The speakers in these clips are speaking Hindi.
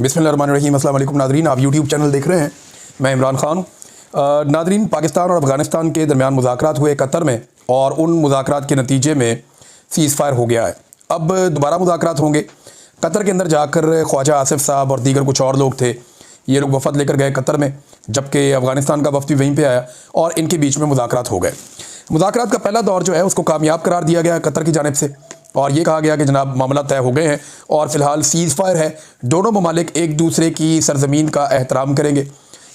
बिस्मिल्लाहिर्रहमानिर्रहीम। अस्सलाम वालेकुम नादरीन, आप यूट्यूब चैनल देख रहे हैं। मैं इमरान ख़ान हूँ। नादरीन, पाकिस्तान और अफ़गानिस्तान के दरमियान मुज़ाकरात हुए कतर में और उन मुज़ाकरात के नतीजे में सीज़ फायर हो गया है। अब दोबारा मुज़ाकरात होंगे। कतर के अंदर जाकर ख्वाजा आसिफ साहब और दीगर कुछ और लोग थे, ये लोग वफ़द लेकर गए कतर में, जबकि अफ़गानिस्तान का वफ़द भी वहीं पर आया और इनके बीच में मुज़ाकरात हो गए। मुज़ाकरात का पहला दौर जो है उसको कामयाब करार दिया गया कतर की जानिब से और ये कहा गया कि जनाब मामला तय हो गए हैं और फ़िलहाल सीज़ फायर है। दोनों ममालिक एक दूसरे की सरजमीन का एहतराम करेंगे,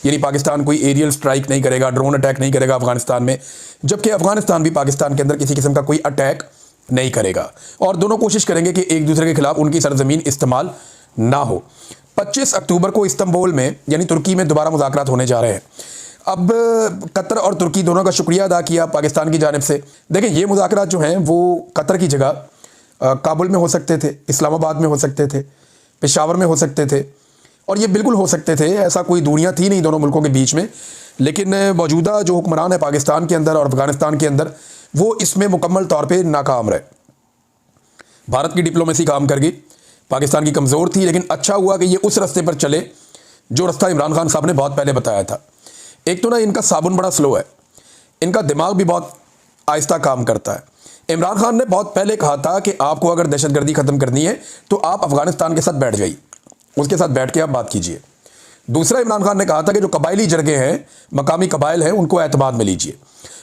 यानी पाकिस्तान कोई एरियल स्ट्राइक नहीं करेगा, ड्रोन अटैक नहीं करेगा अफ़गानिस्तान में, जबकि अफ़गानिस्तान भी पाकिस्तान के अंदर किसी किस्म का कोई अटैक नहीं करेगा और दोनों कोशिश करेंगे कि एक दूसरे के खिलाफ उनकी सरजमीन इस्तेमाल ना हो। 25 अक्टूबर को इस्तंबुल में यानी तुर्की में दोबारा मुज़ाकरात होने जा रहे हैं। अब कतर और तुर्की दोनों का शुक्रिया अदा किया पाकिस्तान की जानिब से। देखें, ये मुज़ाकरात जो हैं वो कतर की जगह काबुल में हो सकते थे, इस्लामाबाद में हो सकते थे, पेशावर में हो सकते थे और ये बिल्कुल हो सकते थे। ऐसा कोई दूरियां थी नहीं दोनों मुल्कों के बीच में, लेकिन मौजूदा जो हुक्मरान है पाकिस्तान के अंदर और अफ़गानिस्तान के अंदर, वो इसमें मुकम्मल तौर पे नाकाम रहे। भारत की डिप्लोमेसी काम कर गई, पाकिस्तान की कमज़ोर थी, लेकिन अच्छा हुआ कि ये उस रास्ते पर चले जो रास्ता इमरान खान साहब ने बहुत पहले बताया था। एक तो ना इनका साबुन बड़ा स्लो है, इनका दिमाग भी बहुत आहिस्ता काम करता है। इमरान खान ने बहुत पहले कहा था कि आपको अगर दहशतगर्दी ख़त्म करनी है तो आप अफ़गानिस्तान के साथ बैठ जाइए, उसके साथ बैठ के आप बात कीजिए। दूसरा, इमरान खान ने कहा था कि जो कबायली जरगे हैं, मकामी कबाइल हैं, उनको एतमाद में लीजिए।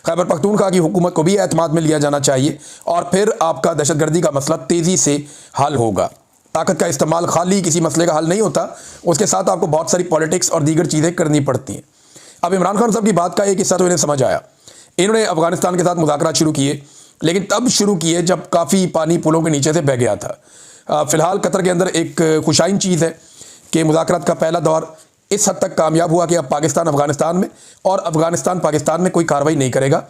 खैबर पख्तूनख्वा की हुकूमत को भी एतमाद में लिया जाना चाहिए और फिर आपका दहशतगर्दी का मसला तेज़ी से हल होगा। ताकत का इस्तेमाल खाली किसी मसले का हल नहीं होता, उसके साथ आपको बहुत सारी पॉलिटिक्स और दीगर चीज़ें करनी पड़ती हैं। अब इमरान खान साहब की बात का एक हिस्सा तो इन्हें समझ आया। इन्होंने अफ़गानिस्तान के साथ मुज़ाकरात शुरू किए, लेकिन तब शुरू किए जब काफ़ी पानी पुलों के नीचे से बह गया था। फ़िलहाल कतर के अंदर एक खुशाइन चीज़ है कि मुज़ाकरात का पहला दौर इस हद तक कामयाब हुआ कि अब पाकिस्तान अफ़गानिस्तान में और अफ़गानिस्तान पाकिस्तान में कोई कार्रवाई नहीं करेगा।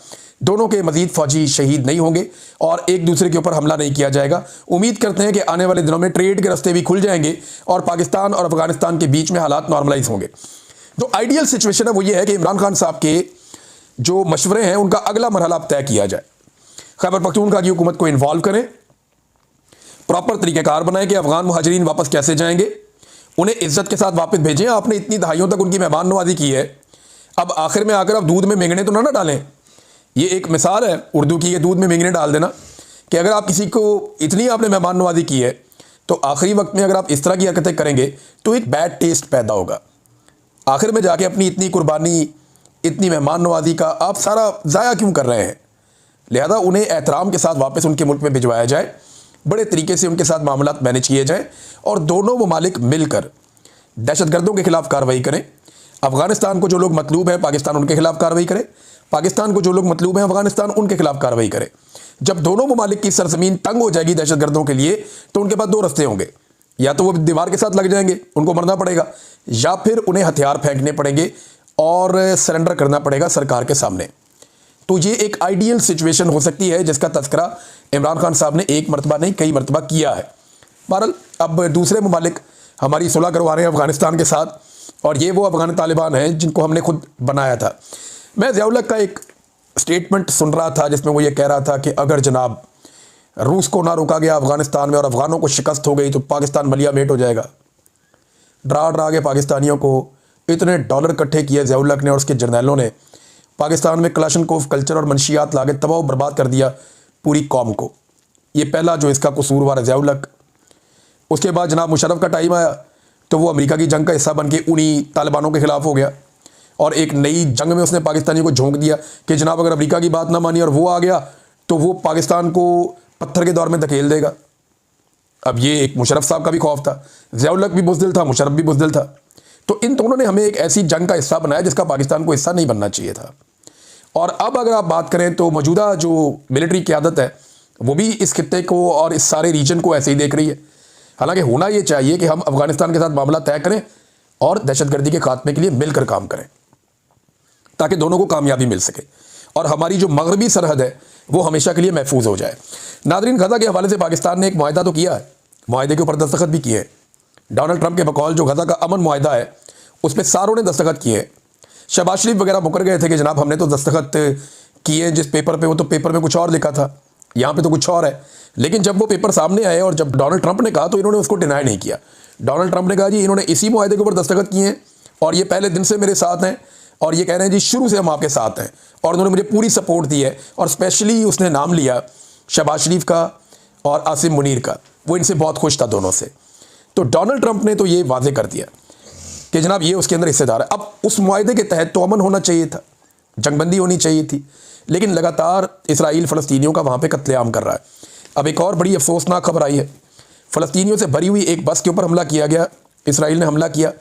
दोनों के मज़ीद फ़ौजी शहीद नहीं होंगे और एक दूसरे के ऊपर हमला नहीं किया जाएगा। उम्मीद करते हैं कि आने वाले दिनों में ट्रेड के रास्ते भी खुल जाएंगे और पाकिस्तान और अफ़गानिस्तान के बीच में हालात नॉर्मलाइज होंगे। जो आइडियल सिचुएशन है वो ये है कि इमरान खान साहब के जो मशवरे हैं उनका अगला मरहला तय किया जाए। खैबर पख्तूनख्वा की हुकूमत को इन्वॉल्व करें, प्रॉपर तरीक़ेकार बनाएं कि अफ़गान मुहाजिरीन वापस कैसे जाएंगे, उन्हें इज्जत के साथ वापस भेजें। आपने इतनी दहाइयों तक उनकी मेहमान नवाजी की है, अब आखिर में आकर आप दूध में मेंगने तो ना डालें। ये एक मिसाल है उर्दू की, ये दूध में मेंगने डाल देना कि अगर आप किसी को इतनी आपने मेहमान नवाजी की है तो आखिरी वक्त में अगर आप इस तरह की हरकतें करेंगे तो एक बैड टेस्ट पैदा होगा। आखिर में जाके अपनी इतनी कुर्बानी, इतनी मेहमान नवाजी का आप सारा ज़ाया क्यों कर रहे हैं? लिहाजा उन्हें एहतराम के साथ वापस उनके मुल्क में भिजवाया जाए, बड़े तरीके से उनके साथ मामलात मैनेज किए जाएँ और दोनों ममालिक मिलकर दहशतगर्दों के खिलाफ कार्रवाई करें। अफ़गानिस्तान को जो लोग मतलूब हैं पाकिस्तान उनके खिलाफ कार्रवाई करे, पाकिस्तान को जो लोग मतलूब हैं अफ़गानिस्तान उनके खिलाफ कार्रवाई करे। जब दोनों ममालिक की सरजमीन तंग हो जाएगी दहशतगर्दों के लिए तो उनके पास दो रास्ते होंगे, या तो वो दीवार के साथ लग जाएंगे, उनको मरना पड़ेगा, या फिर उन्हें हथियार फेंकने पड़ेंगे और सरेंडर करना पड़ेगा सरकार के सामने। तो ये एक आइडियल सिचुएशन हो सकती है जिसका तज़किरा इमरान खान साहब ने एक मरतबा नहीं कई मरतबा किया है। बहरहाल अब दूसरे ममालिक हमारी सुलह करवा रहे हैं अफ़गानिस्तान के साथ और ये वो अफ़गान तालिबान हैं जिनको हमने खुद बनाया था। मैं ज़िया-उल हक़ का एक स्टेटमेंट सुन रहा था जिसमें वो ये कह रहा था कि अगर जनाब रूस को ना रोका गया अफ़गानिस्तान में और अफ़गानों को शिकस्त हो गई तो पाकिस्तान मलिया मेट हो जाएगा। डरा डरा के पाकिस्तानियों को इतने डॉलर इकट्ठे किए ज़िया-उल हक़ ने और उसके जर्नैलों ने, पाकिस्तान में क्लाशनकोव कल्चर और मंशियात लाके तबाह बर्बाद कर दिया पूरी कौम को। ये पहला जो इसका कसूरवार है ज़िया-उल हक़। उसके बाद जनाब मुशर्रफ का टाइम आया तो वो अमेरिका की जंग का हिस्सा बन के उन्हीं तालिबानों के ख़िलाफ़ हो गया और एक नई जंग में उसने पाकिस्तानियों को झोंक दिया कि जनाब अगर अमेरिका की बात ना मानी और वो आ गया तो वो पाकिस्तान को पत्थर के दौर में धकेल देगा। अब ये एक मुशर्रफ साहब का भी खौफ था, ज़िया-उल हक़ भी बुज़दिल था, मुशर्रफ भी बुज़दिल था। तो इन दोनों ने हमें एक ऐसी जंग का हिस्सा बनाया जिसका पाकिस्तान को हिस्सा नहीं बनना चाहिए था। और अब अगर आप बात करें तो मौजूदा जो मिलिट्री क़यादत है वो भी इस खित्ते को और इस सारे रीजन को ऐसे ही देख रही है। हालांकि होना ये चाहिए कि हम अफ़गानिस्तान के साथ मामला तय करें और दहशतगर्दी के खात्मे के लिए मिलकर काम करें ताकि दोनों को कामयाबी मिल सके और हमारी जो मगरबी सरहद है वो हमेशा के लिए महफूज हो जाए। नादरीन, गज़ा के हवाले से पाकिस्तान ने एक मुआहदा तो किया है, मुआहदे के ऊपर दस्तखत भी किए हैं। डोनाल्ड ट्रंप के बकौल जो गज़ा का अमन मुआहदा है उस पर सारों ने दस्तखत किए हैं। शहबाज शरीफ वगैरह मुकर गए थे कि जनाब हमने तो दस्तखत किए जिस पेपर पे, वो तो पेपर में कुछ और लिखा था, यहाँ पे तो कुछ और है। लेकिन जब वो पेपर सामने आए और जब डोनाल्ड ट्रंप ने कहा तो इन्होंने उसको डिनाई नहीं किया। डोनाल्ड ट्रंप ने कहा जी इन्होंने इसी मुआहदे के ऊपर दस्तखत किए हैं और ये पहले दिन से मेरे साथ हैं और ये कह रहे हैं जी शुरू से हम आपके साथ हैं और उन्होंने मुझे पूरी सपोर्ट दी है। और स्पेशली उसने नाम लिया शहबाज शरीफ का और आसिम मुनीर का, वो इनसे बहुत खुश था दोनों से। तो डोनाल्ड ट्रंप ने तो ये वाजे कर दिया कि जनाब ये उसके अंदर हिस्सेदार है। अब उस मुआहदे के तहत तो अमन होना चाहिए था, जंगबंदी होनी चाहिए थी, लेकिन लगातार इसराइल फ़लस्तीनियों का वहाँ पे कत्लेआम कर रहा है। अब एक और बड़ी अफसोसनाक खबर आई है, फ़लस्तीनियों से भरी हुई एक बस के ऊपर हमला किया गया, इसराइल ने हमला किया,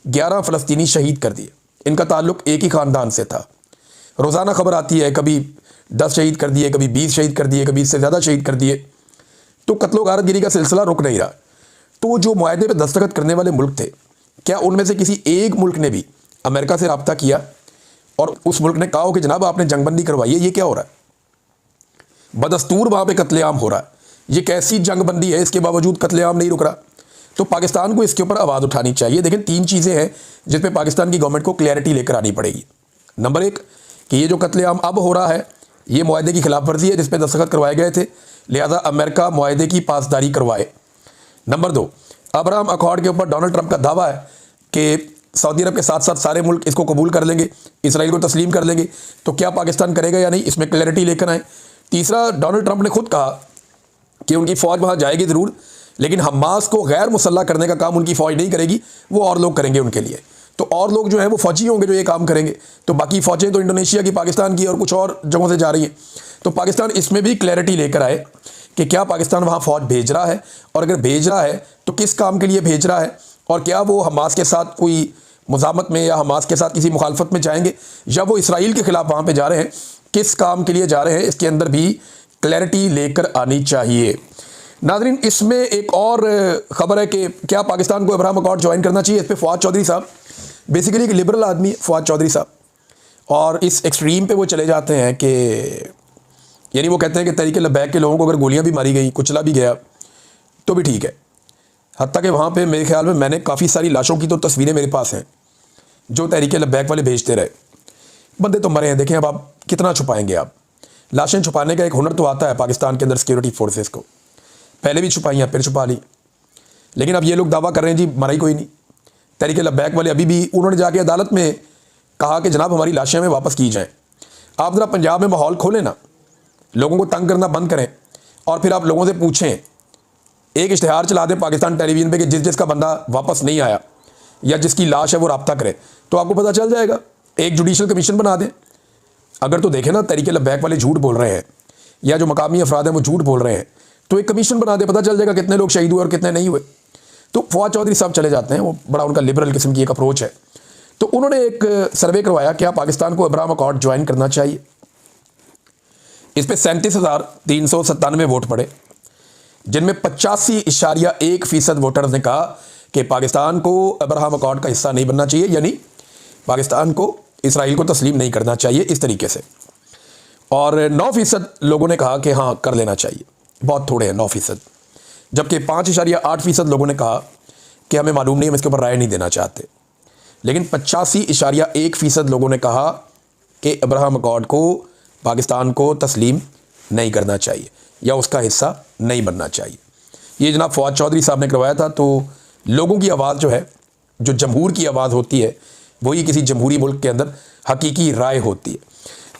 11 फ़लस्तीनी शहीद कर दिए। इनका ताल्लुक एक ही ख़ानदान से था। रोज़ाना खबर आती है, कभी 10 शहीद कर दिए, कभी 20 शहीद कर दिए, कभी इससे ज़्यादा शहीद कर दिए। तो कत्लो गारतगिरी का सिलसिला रुक नहीं रहा। तो जो मुआहदे पर दस्तखत करने वाले मुल्क थे, क्या उनमें से किसी एक मुल्क ने भी अमेरिका से रब्ता किया और उस मुल्क ने कहा हो कि जनाब आपने जंगबंदी करवाई है, ये क्या हो रहा है? बदस्तूर वहाँ पे कत्लेआम हो रहा है, ये कैसी जंगबंदी है, इसके बावजूद कत्लेआम नहीं रुक रहा। तो पाकिस्तान को इसके ऊपर आवाज़ उठानी चाहिए। देखें 3 चीज़ें हैं जिस पे पाकिस्तान की गवर्नमेंट को क्लैरिटी लेकर आनी पड़ेगी। नंबर 1 कि ये जो कत्लेआम अब हो रहा है ये मुआहदे की खिलाफ वर्जी है जिस पे दस्तखत करवाए गए थे, लिहाजा अमेरिका मुआहदे की पासदारी करवाए। नंबर 2, अब्राहम अकॉर्ड के ऊपर डोनाल्ड ट्रंप का दावा है कि सऊदी अरब के साथ साथ सारे मुल्क इसको कबूल कर लेंगे, इसराइल को तस्लीम कर लेंगे। तो क्या पाकिस्तान करेगा या नहीं, इसमें क्लैरिटी लेकर आए। तीसरा, डोनाल्ड ट्रंप ने खुद कहा कि उनकी फ़ौज वहाँ जाएगी ज़रूर, लेकिन हमास को गैर मुसल्लह करने का काम उनकी फ़ौज नहीं करेगी, वो और लोग करेंगे उनके लिए। तो और लोग जो हैं वो फ़ौजी होंगे जो ये काम करेंगे। तो बाकी फ़ौजें तो इंडोनेशिया की, पाकिस्तान की और कुछ और जगहों से जा रही हैं। तो पाकिस्तान इसमें भी क्लैरिटी लेकर आए कि क्या पाकिस्तान वहाँ फ़ौज भेज रहा है, और अगर भेज रहा है तो किस काम के लिए भेज रहा है, और क्या वो हमास के साथ कोई मुज़ामत में या हमास के साथ किसी मुखालफत में जाएंगे, या वो इसराइल के ख़िलाफ़ वहाँ पे जा रहे हैं, किस काम के लिए जा रहे हैं, इसके अंदर भी क्लैरिटी लेकर आनी चाहिए। नाज़रीन, इसमें एक और ख़बर है कि क्या पाकिस्तान को अब्राहम अकॉर्ड ज्वाइन करना चाहिए। इस पर फ़वाद चौधरी साहब बेसिकली एक लिबरल आदमी है, फ़वाद चौधरी साहब, और इस एक्सट्रीम पे वो चले जाते हैं कि यानी वो कहते हैं कि तहरीक लब्बैक के लोगों को अगर गोलियां भी मारी गई, कुचला भी गया तो भी ठीक है। हत्ता कि वहाँ पे मेरे ख्याल में मैंने काफ़ी सारी लाशों की तो तस्वीरें मेरे पास हैं जो तहरीक लब्बैक वाले भेजते रहे। बंदे तो मरे हैं, देखें अब आप कितना छुपाएंगे। आप लाशें छुपाने का एक हुनर तो आता है पाकिस्तान के अंदर सिक्योरिटी फोर्सेस को, पहले भी छुपाई हैं फिर छुपा ली, लेकिन अब ये लोग दावा कर रहे हैं जी मरा ही कोई नहीं। तहरीक लब्बैक वाले अभी भी उन्होंने जाके अदालत में कहा कि जनाब हमारी लाशें हमें वापस की जाएँ। आप ज़रा पंजाब में माहौल खोलें ना, लोगों को तंग करना बंद करें, और फिर आप लोगों से पूछें, एक इश्तिहार चला दें पाकिस्तान टेलीविज़न पे कि जिसका बंदा वापस नहीं आया या जिसकी लाश है वो रब्ता करे, तो आपको पता चल जाएगा। एक जुडिशल कमीशन बना दें। अगर तो देखें ना तहरीक लब्बैक वाले झूठ बोल रहे हैं या जो मकामी अफराद हैं वो झूठ बोल रहे हैं, तो एक कमीशन बना दें, पता चल जाएगा कितने लोग शहीद हुए और कितने नहीं हुए। तो फवाद चौधरी साहब चले जाते हैं, वो बड़ा उनका लिबरल किस्म की एक अप्रोच है। तो उन्होंने एक सर्वे करवाया क्या पाकिस्तान को अब्राहम अकॉर्ड ज्वाइन करना चाहिए। इस पर 37,397 वोट पड़े, जिनमें 85.1% वोटर्स ने कहा कि पाकिस्तान को अब्राहम अकॉर्ड का हिस्सा नहीं बनना चाहिए, यानी पाकिस्तान को इसराइल को तस्लीम नहीं करना चाहिए इस तरीके से। और 9% लोगों ने कहा कि हाँ कर लेना चाहिए, बहुत थोड़े हैं 9%। जबकि 5.8% लोगों ने कहा कि हमें मालूम नहीं, हम इसके ऊपर राय नहीं देना चाहते। लेकिन 85.1% लोगों ने कहा कि अब्राहम अकॉर्ड को पाकिस्तान को तस्लीम नहीं करना चाहिए या उसका हिस्सा नहीं बनना चाहिए। ये जनाब फवाद चौधरी साहब ने करवाया था। तो लोगों की आवाज़ जो है, जो जमहूर की आवाज़ होती है, वही किसी जमहूरी मुल्क के अंदर हकीकी राय होती है।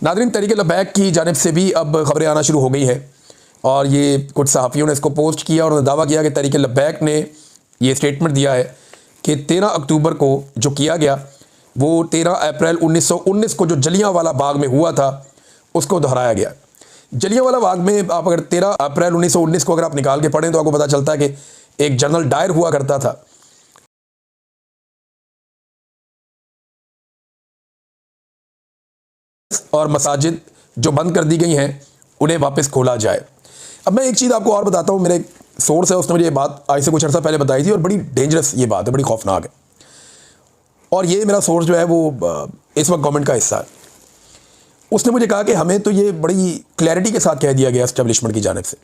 नाज़रीन, तहरीक लब्बैक की जानिब से भी अब खबरें आना शुरू हो गई हैं, और ये कुछ सहाफ़ियों ने इसको पोस्ट किया और उन्होंने दावा किया कि तहरीक लब्बैक ने ये स्टेटमेंट दिया है कि 13 अक्टूबर को जो किया गया वो 13 अप्रैल 1919 को जो जलियांवाला बाग में हुआ था उसको दोहराया गया। जलियांवाला बाग में आप अगर 13 अप्रैल 1919 को अगर आप निकाल के पढ़ें तो आपको पता चलता है कि एक जनरल डायर हुआ करता था, और मसाजिद जो बंद कर दी गई हैं उन्हें वापस खोला जाए। अब मैं एक चीज़ आपको और बताता हूँ, मेरे एक सोर्स है उसने मुझे ये बात आज से कुछ अर्सा पहले बताई थी, और बड़ी डेंजरस ये बात है, बड़ी खौफनाक है। और ये मेरा सोर्स जो है वो इस वक्त गवर्नमेंट का हिस्सा है। उसने मुझे कहा कि हमें तो ये बड़ी क्लैरिटी के साथ कह दिया गया एस्टेब्लिशमेंट की जानिब से,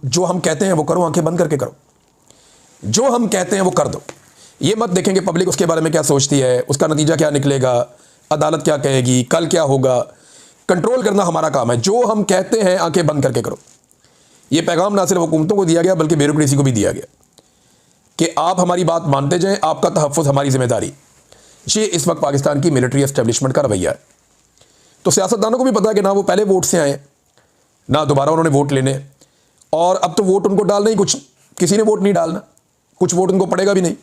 जो हम कहते हैं वो करो, आंखें बंद करके करो, जो हम कहते हैं वो कर दो। ये मत देखेंगे पब्लिक उसके बारे में क्या सोचती है, उसका नतीजा क्या निकलेगा, अदालत क्या कहेगी, कल क्या होगा। कंट्रोल करना हमारा काम है, जो हम कहते हैं आंखें बंद करके करो। ये पैगाम ना सिर्फ हुकूमतों को दिया गया बल्कि ब्यूरोक्रेसी को भी दिया गया। कि आप हमारी बात मानते जाएं, आपका तहफ़्फ़ुज़ हमारी जिम्मेदारी। ये इस वक्त पाकिस्तान की मिलिट्री एस्टेब्लिशमेंट का रवैया है। तो सियासतदानों को भी पता है कि ना वो पहले वोट से आए, ना दोबारा उन्होंने वोट लेने, और अब तो वोट उनको डालना ही, कुछ किसी ने वोट नहीं डालना, कुछ वोट उनको पड़ेगा भी नहीं।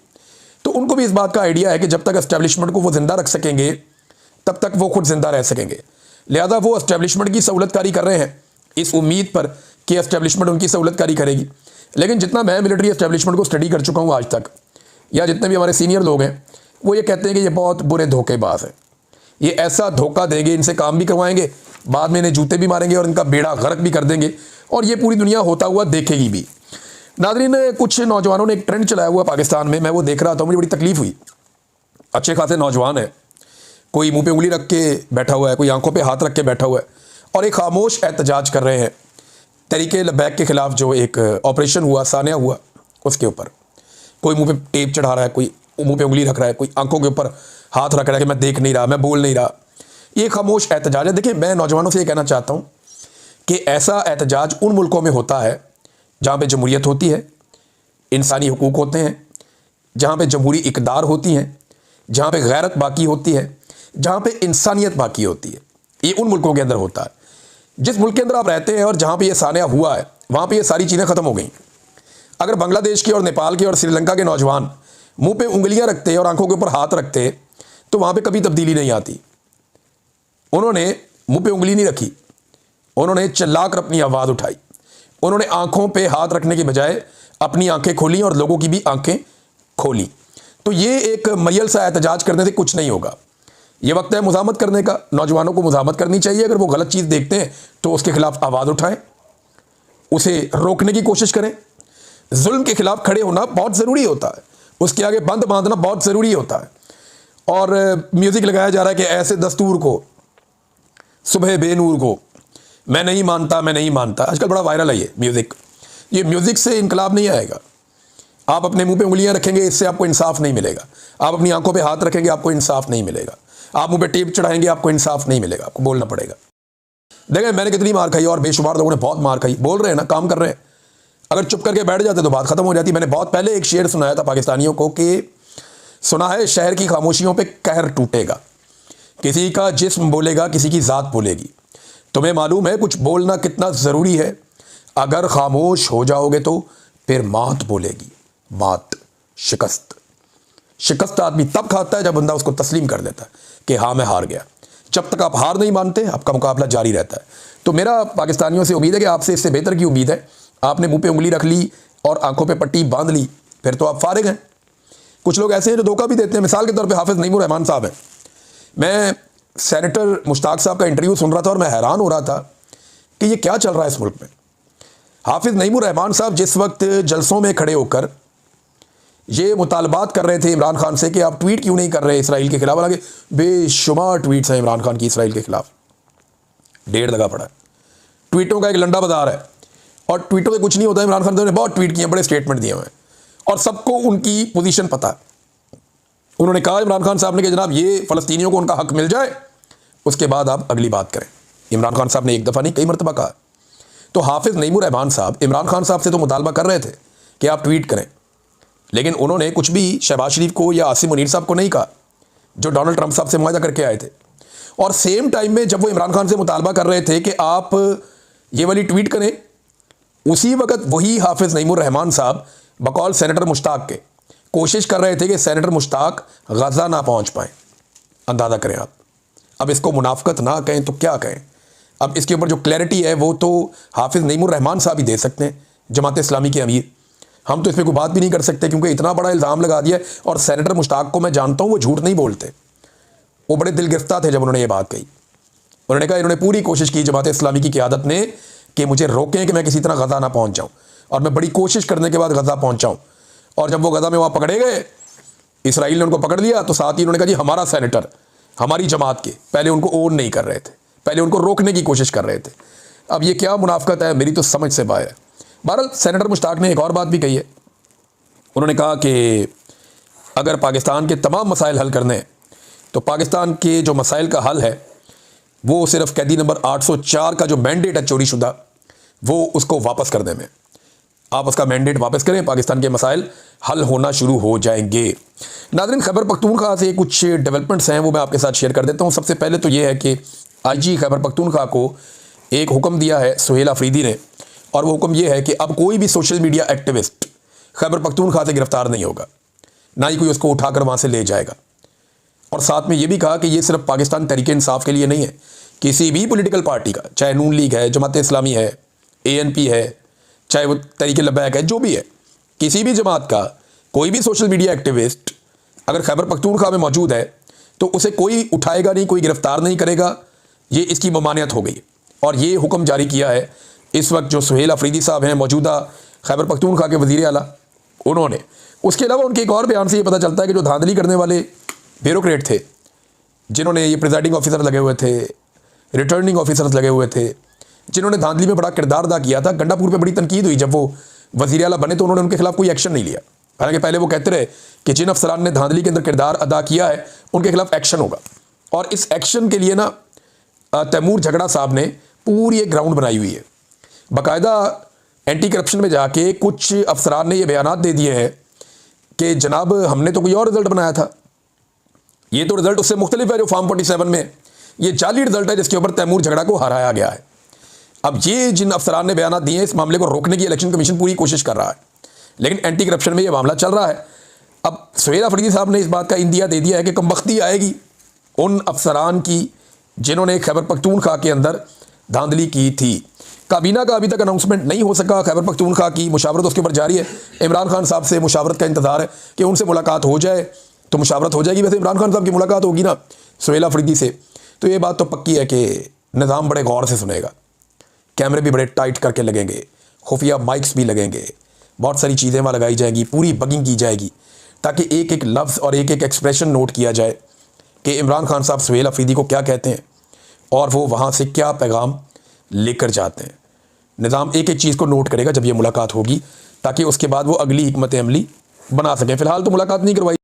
तो उनको भी इस बात का आइडिया है कि जब तक एस्टेब्लिशमेंट को वो ज़िंदा रख सकेंगे तब तक वो खुद ज़िंदा रह सकेंगे। लिहाजा वो एस्टेब्लिशमेंट की सहूलतकारी कर रहे हैं इस उम्मीद पर कि एस्टेब्लिशमेंट उनकी सहूलतकारी करेगी। लेकिन जितना मैं मिलिट्री एस्टेब्लिशमेंट को स्टडी कर चुका हूँ आज तक, या जितने भी हमारे सीनियर लोग हैं, वो ये कहते हैं कि ये बहुत बुरे धोखेबाज है, ये ऐसा धोखा देंगे, इनसे काम भी करवाएंगे, बाद में इन्हें जूते भी मारेंगे और इनका बेड़ा गर्क भी कर देंगे, और ये पूरी दुनिया होता हुआ देखेगी भी। नाज़रीन, कुछ नौजवानों ने एक ट्रेंड चलाया हुआ पाकिस्तान में, मैं वो देख रहा था, मुझे बड़ी तकलीफ हुई। अच्छे खासे नौजवान है, कोई मुंह पे उंगली रख के बैठा हुआ है, कोई आंखों पे हाथ रख के बैठा हुआ है, और एक खामोश एहतजाज कर रहे हैं तहरीके लबैक के ख़िलाफ़। जो एक ऑपरेशन हुआ, सानिया हुआ, उसके ऊपर कोई मुंह पे टेप चढ़ा रहा है, कोई मुंह पे उंगली रख रहा है, कोई आंखों के ऊपर हाथ रख रहा है कि मैं देख नहीं रहा, मैं बोल नहीं रहा। ये खामोश एहतजाज है। देखिए, मैं नौजवानों से ये कहना चाहता हूँ कि ऐसा एहतजाज उन मुल्कों में होता है जहाँ पे जमहूरियत होती है, इंसानी हुकूक होते हैं, जहाँ पे जमहूरी इक़दार होती हैं, जहाँ पे गैरत बाकी होती है, जहाँ पे इंसानियत बाकी होती है। ये उन मुल्कों के अंदर होता है। जिस मुल्क के अंदर आप रहते हैं और जहाँ पे ये सानिया हुआ है, वहाँ पे ये सारी चीज़ें ख़त्म हो गई। अगर बांग्लादेश के और नेपाल के और श्रीलंका के नौजवान मुंह पे उंगलियां रखते और आंखों के ऊपर हाथ रखते तो वहाँ पे कभी तब्दीली नहीं आती। उन्होंने मुंह पे उंगली नहीं रखी, उन्होंने चिल्लाकर अपनी आवाज़ उठाई, उन्होंने आंखों पे हाथ रखने के बजाय अपनी आंखें खोली और लोगों की भी आंखें खोली। तो ये एक मैयल सा एहतजाज करने से कुछ नहीं होगा। ये वक्त है मुज़ाहमत करने का। नौजवानों को मुज़ाहमत करनी चाहिए। अगर वो गलत चीज़ देखते हैं तो उसके खिलाफ आवाज़ उठाएं, उसे रोकने की कोशिश करें। जुल्म के खिलाफ खड़े होना बहुत ज़रूरी होता है, उसके आगे बंद बांधना बहुत ज़रूरी होता है। और म्यूज़िक लगाया जा रहा है कि ऐसे दस्तूर को, सुबह बेनूर को, मैं नहीं मानता, मैं नहीं मानता। आजकल बड़ा वायरल है ये म्यूज़िक। ये म्यूज़िक से इनकलाब नहीं आएगा। आप अपने मुंह पे उंगलियां रखेंगे, इससे आपको इंसाफ नहीं मिलेगा। आप अपनी आंखों पे हाथ रखेंगे, आपको इंसाफ नहीं मिलेगा। आप मुंह पे टेप चढ़ाएंगे, आपको इंसाफ नहीं मिलेगा, आपको बोलना पड़ेगा। देखें, मैंने कितनी मार खाई और बेशुमार लोगों ने बहुत मार खाई। बोल रहे हैं ना, काम कर रहे हैं। अगर चुप करके बैठ जाते तो बात खत्म हो जाती। मैंने बहुत पहले एक शेर सुनाया था पाकिस्तानियों को कि सुना है शहर की खामोशियों पे कहर टूटेगा, किसी का जिस्म बोलेगा, किसी की ज़ात बोलेगी। तुम्हें मालूम है कुछ बोलना कितना ज़रूरी है? अगर खामोश हो जाओगे तो फिर मात बोलेगी। मात, शिकस्त। शिकस्त आदमी तब खाता है जब बंदा उसको तस्लीम कर देता है कि हाँ मैं हार गया। जब तक आप हार नहीं मानते, आपका मुकाबला जारी रहता है। तो मेरा पाकिस्तानियों से उम्मीद है कि आपसे इससे बेहतर की उम्मीद है। आपने मुंह पे उंगली रख ली और आंखों पे पट्टी बांध ली, फिर तो आप फारिग हैं। कुछ लोग ऐसे हैं जो धोखा भी देते हैं। मिसाल के तौर पे हाफिज़ नईमुर रहमान साहब हैं। मैं सेनेटर मुश्ताक साहब का इंटरव्यू सुन रहा था और मैं हैरान हो रहा था कि ये क्या चल रहा है इस मुल्क में। हाफिज़ नईमुर रहमान साहब जिस वक्त जलसों में खड़े होकर ये मुतालबात कर रहे थे इमरान खान से कि आप ट्वीट क्यों नहीं कर रहे इसराइल के खिलाफ, हालांकि बेशुमार ट्वीट्स हैं इमरान खान की इसराइल के खिलाफ, ढेर लगा पड़ा है। ट्वीटों का एक लंडा बाजार है और ट्वीटों से कुछ नहीं होता। इमरान खान ने बहुत ट्वीट किए, बड़े स्टेटमेंट दिए हुए हैं और सबको उनकी पोजीशन पता है। उन्होंने कहा इमरान खान साहब ने कि जनाब ये फ़लस्तीनियों को उनका हक मिल जाए, उसके बाद आप अगली बात करें। इमरान खान साहब ने एक दफ़ा नहीं कई मरतबा कहा। तो हाफिज़ नईमुर रहमान साहब इमरान खान साहब से तो मुतालबा कर रहे थे कि आप ट्वीट करें, लेकिन उन्होंने कुछ भी शहबाज शरीफ को या आसिम मुनीर साहब को नहीं कहा जो डोनाल्ड ट्रंप साहब से मुआहदा करके आए थे। और सेम टाइम में जब वो इमरान खान से मुतालबा कर रहे थे कि आप ये वाली ट्वीट करें, उसी वक्त वही हाफिज़ नईमुर रहमान साहब बकौल सेनेटर मुश्ताक के कोशिश कर रहे थे कि सेनेटर मुश्ताक गज़ा ना पहुंच पाएँ। अंदाज़ा करें आप। अब इसको मुनाफ़कत ना कहें तो क्या कहें। अब इसके ऊपर जो क्लैरिटी है वो तो हाफिज़ नईमुर रहमान साहब ही दे सकते हैं, जमात इस्लामी के अमीर। हम तो इस पर कोई बात भी नहीं कर सकते क्योंकि इतना बड़ा इल्ज़ाम लगा दिया। और सेनेटर मुश्ताक को मैं जानता हूँ, वो झूठ नहीं बोलते। वो बड़े दिलगिरफ्ता थे जब उन्होंने ये बात कही। उन्होंने कहा इन्होंने पूरी कोशिश की जमात इस्लामी की क़यादत ने कि मुझे रोकें कि मैं किसी तरह गज़ा ना पहुँच जाऊँ, और मैं बड़ी कोशिश करने के बाद गज़ा पहुँचाऊँ। और जब वो गज़ा में वहाँ पकड़े गए, इसराइल ने उनको पकड़ लिया, तो साथ ही उन्होंने कहा जी हमारा सेनेटर, हमारी जमात के, पहले उनको ओन नहीं कर रहे थे, पहले उनको रोकने की कोशिश कर रहे थे। अब ये क्या मुनाफ़कत है, मेरी तो समझ से बाहर है। बहरहाल सेनेटर मुश्ताक ने एक और बात भी कही है। उन्होंने कहा कि अगर पाकिस्तान के तमाम मसाइल हल करने हैं तो पाकिस्तान के जो मसाइल का हल है वो सिर्फ कैदी नंबर 804 का जो मैंडेट है चोरी शुदा, वो उसको वापस करने में। आप उसका मैंडेट वापस करें, पाकिस्तान के मसाइल हल होना शुरू हो जाएंगे। नाज़रीन, खैबर पख्तूनख्वा से कुछ डेवलपमेंट्स हैं वो मैं आपके साथ शेयर कर देता हूँ। सबसे पहले तो ये है कि IG खैबर पख्तूनख्वा को एक हुक्म दिया है सुहेल अफरीदी ने, और वो हुक्म ये है कि अब कोई भी social media activist Khyber Pakhtunkhwa से गिरफ्तार नहीं होगा, ना ही कोई उसको उठाकर वहाँ से ले जाएगा। और साथ में ये भी कहा कि ये सिर्फ पाकिस्तान तहरीक इंसाफ के लिए नहीं है, किसी भी पॉलिटिकल पार्टी का, चाहे नून लीग है, जमात इस्लामी है, ANP है, चाहे वो तहरीक लब्बैक है, जो भी है, किसी भी जमात का कोई भी सोशल मीडिया एक्टिविस्ट अगर खैबर पख्तूनख्वा में मौजूद है तो उसे कोई उठाएगा नहीं, कोई गिरफ्तार नहीं करेगा। ये इसकी ममानियत हो गई और ये हुक्म जारी किया है इस वक्त जो सुहेल अफरीदी साहब हैं, मौजूदा खैबर पख्तूनख्वा के वज़ीर आला, उन्होंने। उसके अलावा उनके एक और बयान से ये पता चलता है कि जो धांधली करने वाले ब्यूरोक्रेट थे, जिन्होंने ये प्रिजाइडिंग ऑफिसर लगे हुए थे, रिटर्निंग ऑफिसर्स लगे हुए थे, जिन्होंने धांधली में बड़ा किरदार अदा किया था, गंडापुर पे बड़ी तनकीद हुई जब वो वज़ीर आला बने तो उन्होंने उनके खिलाफ कोई एक्शन नहीं लिया। हालांकि पहले वो कहते रहे कि जिन अफसरान ने धांधली के अंदर किरदार अदा किया है उनके खिलाफ एक्शन होगा। और इस एक्शन के लिए ना तैमूर झगड़ा साहब ने पूरी एक ग्राउंड बनाई हुई है। बाकायदा एंटी करप्शन में जाके कुछ अफसरान ने ये बयानात दे दिए हैं कि जनाब हमने तो कोई और रिजल्ट बनाया था, ये तो रिजल्ट उससे मुख्तलिफ है जो फॉर्म 47 में, ये जाली रिजल्ट है जिसके ऊपर तैमूर झगड़ा को हराया गया है। अब ये जिन अफसरान ने बयानात दिए हैं, इस मामले को रोकने की इलेक्शन कमीशन पूरी कोशिश कर रहा है, लेकिन एंटी करप्शन में ये मामला चल रहा है। अब सुहेल अफरीदी साहब ने इस बात का इंदिया दे दिया है कि कमबख्ती आएगी उन अफसरान की जिन्होंने खैबर पख्तूनख्वा के अंदर धांधली की थी। काबीना का अभी तक अनाउंसमेंट नहीं हो सका, खैबर पख्तूनख्वा की मुशावरत उसके ऊपर जारी है। इमरान खान साहब से मुशावरत का इंतजार है कि उनसे मुलाकात हो जाए तो मुशावरत हो जाएगी। वैसे इमरान खान साहब की मुलाकात होगी ना सुहेल अफरीदी से, तो ये बात तो पक्की है कि निज़ाम बड़े गौर से सुनेगा, कैमरे भी बड़े टाइट करके लगेंगे, खुफिया माइक्स भी लगेंगे, बहुत सारी चीज़ें वहाँ लगाई जाएंगी, पूरी बगिंग की जाएगी ताकि एक एक लफ्ज़ और एक एक एक्सप्रेशन नोट किया जाए कि इमरान खान साहब सुहेल अफरीदी को क्या कहते हैं और वो वहाँ से क्या पैगाम लेकर जाते हैं। निज़ाम एक एक चीज़ को नोट करेगा जब ये मुलाकात होगी, ताकि उसके बाद वो अगली हिकमत अमली बना सकें। फ़िलहाल तो मुलाकात नहीं करवाई।